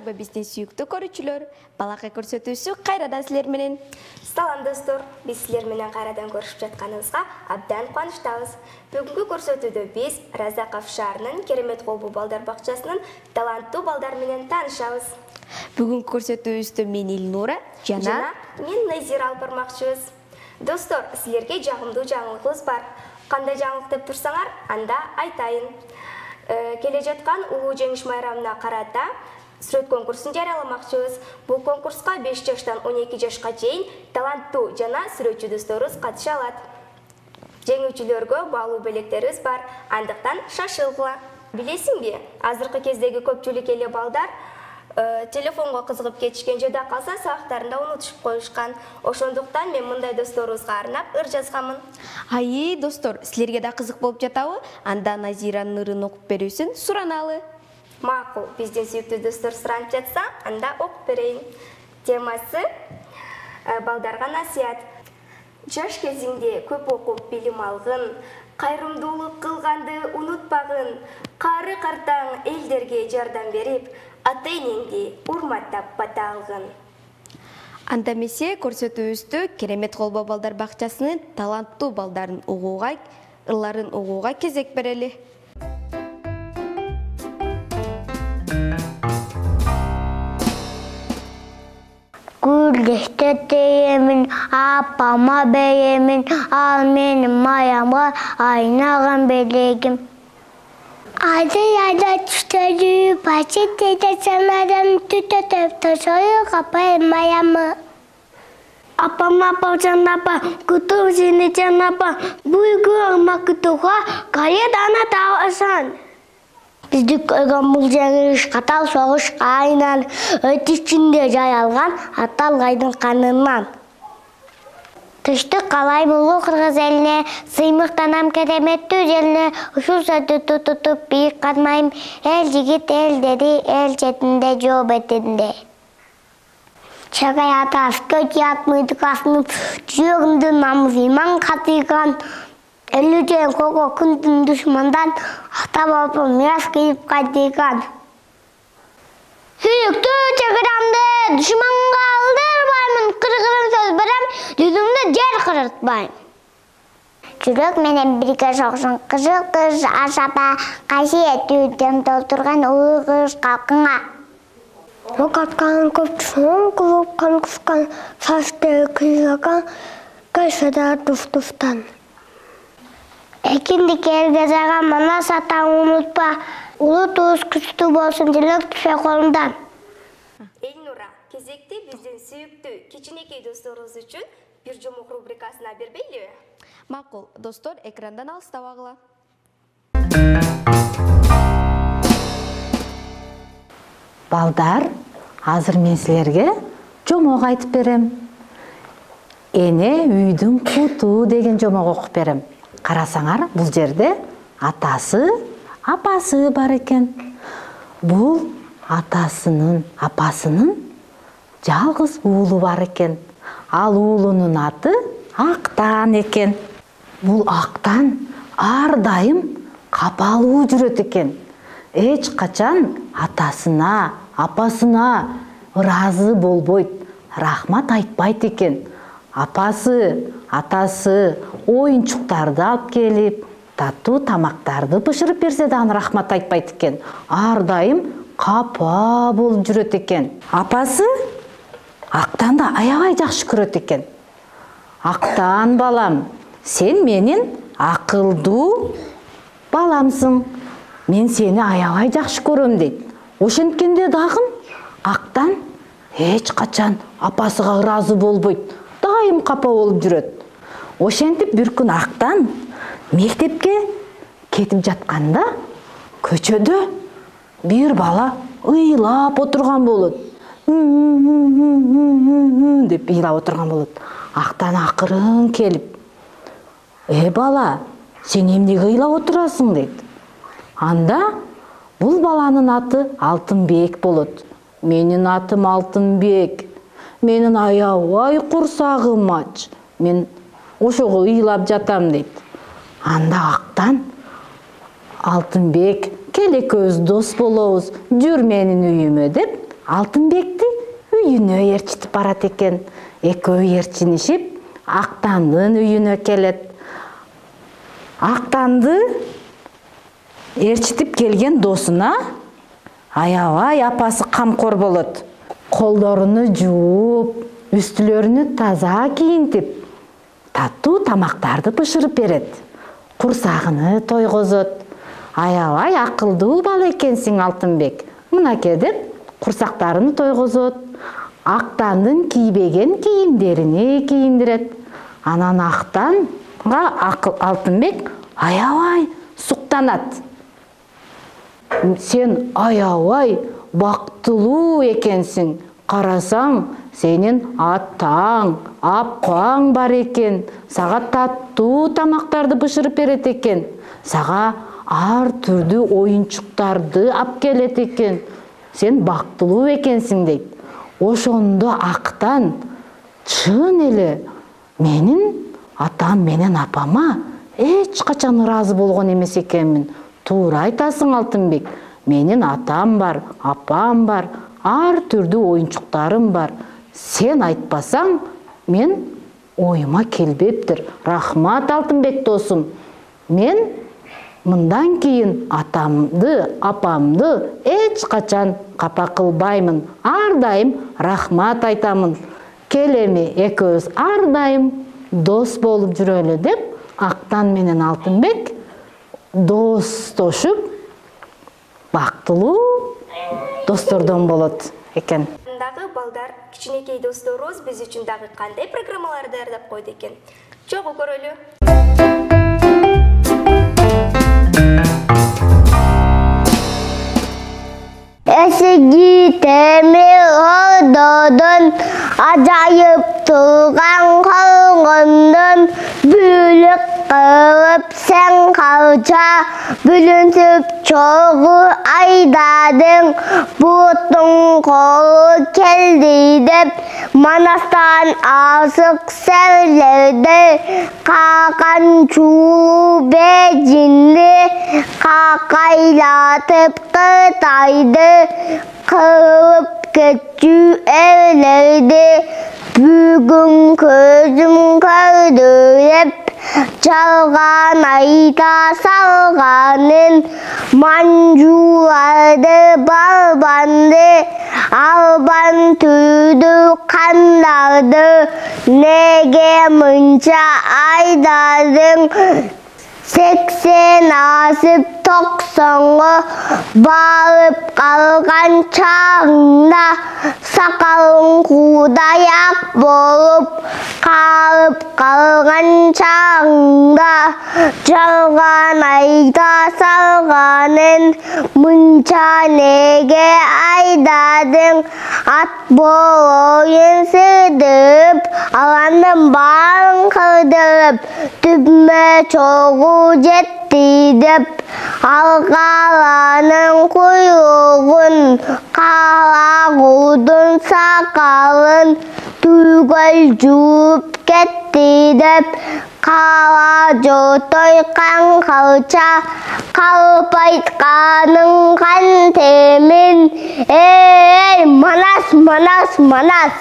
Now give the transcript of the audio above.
Саламатсыздарбы биздин сүйүктүү көрүүчүлөр? Балакай көрсөтүүсү кайрадан силер менен. Салам достор, биз силер менен кайрадан көрүшүп жатканыбызга абдан кубанычтабыз. Бүгүнкү көрсөтүүдө биз Разаков шаарынын Керемет Колбу балдар бакчасынын таланттуу балдар менен таанышабыз. Бүгүнкү көрсөтүүбүздө мен Илнура жана мен Назира алып бармакчыбыз. Достор, силерге жагымдуу жаңылыгыбыз бар. Кандай жаңылык деп турсаңар, анда айтайын. Келе жаткан улуу жеңиш майрамына карата сүрөт конкурсун жарыяламакчыбыз. Бул конкурска 5 жаштан 12 жашка чейин таланттуу жана сүрөтчү досторубуз катыша алат. Жеңүүчүлөргө баалуу белектерибиз бар, андыктан шашылгыла. Билесиңби, азыркы кездеги көпчүлүк эле балдар телефонго кызыгып кетишкен жада калса сабактарында унутушуп коюшкан. Ошондуктан мен мындай досторубузга арнап ыр жазганмын. Айы, достор, силерге да кызык болуп жатабы? Анда Назиранын ырын окуп берүүсүн сураналы. Макул, биздин сүйүктүү достор суранып жатса, анда окуп берейин. Темасы балдарга насият. Жаш кезиңде көп окуп билим алгын, кайрымдуулук кылганды унутпагын, кары картаң элдерге жардам берип, ата-энеңди урматтап бата алгын. Анда эмесе көрсөтүүбүздү Керемет Колбу балдар бакчасынын таланттуу балдарын угууга, ырларын угууга кезек берели. Гүлдеште теемин, апама беремин, ал менин маямга айнаган белегим. Айда түштөрү, бачетейде санарым, түтөтөп тошою капай маямы. Апама палжанапа, күтүм сени жанапа, буйгу ама күтүүгө кайыт ана табасан. Бизди көргөн бул жеңиш катал согушка айналып, өт ичинде жайылган аталгайдын канынан. Түштүк калай улуу кыргыз элине, сыймыктанам кереметтүү желине, ушул сөздү тутуп бийик катмайм, эл жигит элдери, эл четинде жоо бетинде. Чагай атас көт ятмыйды касынып, жүрөгүмдү намыс иман катыйган, элүү жен кого күндүн душмандан, ата бабам мирас кыйып кайтыйган. Сүйүктүү чыгырамды, душманга алдырбаймын, кыргырын сөз берем, жүзүмдү жер кырытпайм. Жүрөк менен бирге соксун кызыл кыз асапа, касиеттүү дем толтурган улуу кыргыз калкыңа. Ок аткан көпчүнүн кулуп кыскан, саштары кыйлаган, кайсада туфтуфтан. Экинди келге жаган манас атаң унутпа, улуу туус күчтүү болсун делек түшө колундан. Элнура, кезекте биздин сүйүктүү кичинекей досторубуз үчүн бир жомок рубрикасына бербейлиби? Макул, достор, экрандан алыстабагыла. Балдар, азыр мен силерге жомок айтып берем. Эне үйдүн куту деген жомок окуп берем. Карасаңар, бул жерде атасы, апасы бар экен. Бул атасынын, апасынын жалгыз уулу бар экен. Ал уулунун аты Актан экен. Бул Актан ар дайым капалуу жүрөт экен. Эч качан атасына, апасына ыраазы болбойт, рахмат айтпайт экен. Апасы, атасы оюнчуктарды алып келип, таттуу тамактарды бышырып берсе дагы рахмат айтпайт экен. Ар дайым капа болуп жүрөт экен. Апасы Актанды аябай жакшы көрөт экен. Актан балам, сен менин акылдуу баламсың. Мен сени аябай жакшы көрөм дейт. Ошенткенде дагы Актан эч качан апасыга ыраазы болбойт. Дайым капа болуп жүрөт. Ошентип бир күн Актан мектепке кетип жатканда көчөдө бир бала ыйлап отурган болот. Деп ыйлап отурган болот. Актан акырын келип: бала, сен эмнеге ыйлап отурасың?" дейт. Анда бул баланын аты Алтынбек болот. "Менин атым Алтынбек. Менин аябай курсагым ач. Мен ошого ыйлап жатам" дейт. Анда Актан: "Алтынбек, кел экөөбүз дос болобуз, жүр менин үйүмө" деп Алтынбекти үйүнө ээрчитип барат экен. Экөө ээрчинишип, Актандын үйүнө келет. Актанды ээрчитип келген досуна аябай апасы камкор болот. Колдоруну жууп, үстүлөрүнү таза кийинтип, таттуу тамактарды бышырып берет. Курсагыны тойгозот. Аябай акылдуу бала экенсиң, Алтынбек. Мынакей деп курсактарыны тойгозот. Актандын кийбеген кийимдерини кийиндирет. Анан Актанга Алтынбек аябай суктанат. Сен аябай бактылуу экенсиң. Карасаң, сенин атаң, апаң бар экен. Сага таттуу тамактарды бышырып берет экен. Сага ар түрдүү оюнчуктарды алып келет экен. Сен бактылуу экенсиң дейт. Ошондо Актан чын эле менин атам менен апама эч качан ыраазы болгон эмес экенмин. Туура айтасың, Алтынбек. Менин атам бар, апам бар, ар түрдүү оюнчуктарым бар. Сен айтпасаң, мен оюма келбептир. Рахмат, Алтынбек досум. Мен мындан кийин атамды, апамды эч качан капа кылбаймын. Ар дайым рахмат айтамын. Келеми экөөбүз ар дайым дос болуп жүрөлү деп Актан менен Алтынбек достошуп, бактылуу достордон болот экен. Дагы балдар, кичинекей досторубуз биз үчүн дагы кандай программалар даярдап койду экен? Чогуу көрөлү. Esigi temir ododun, acayip turgan kalgandın, büyülük kılıp sen kalça, bülüntüp çoğu aydadın, butun kolu keldi dep, manastan asık sevlerde, kakan çuğu becindi, kakaylatıp kıtaydı, kılıp geçü evlerdi. Bugün gözüm gördü hep çalgan ayda salganın, manculardı balbandı, alban tüydü kanlardı, nege mınca aydadın. 80 asıp 90'ı bağırıp kalgan çağında, sakalın kudayak bolup kalıp kalgan çağında, çalgan ayda salganın, mınça nege aydadın. At boyun sığdırıp, alanın bağın kırdırıp, tüpme çoğu jetti dep, algalanın kuyruğun, kara kurdun sakalın, tüygöl juup ketti dep, kara jotoy kan kalça, kalpaytkanın kan temin, ey manas manas manas.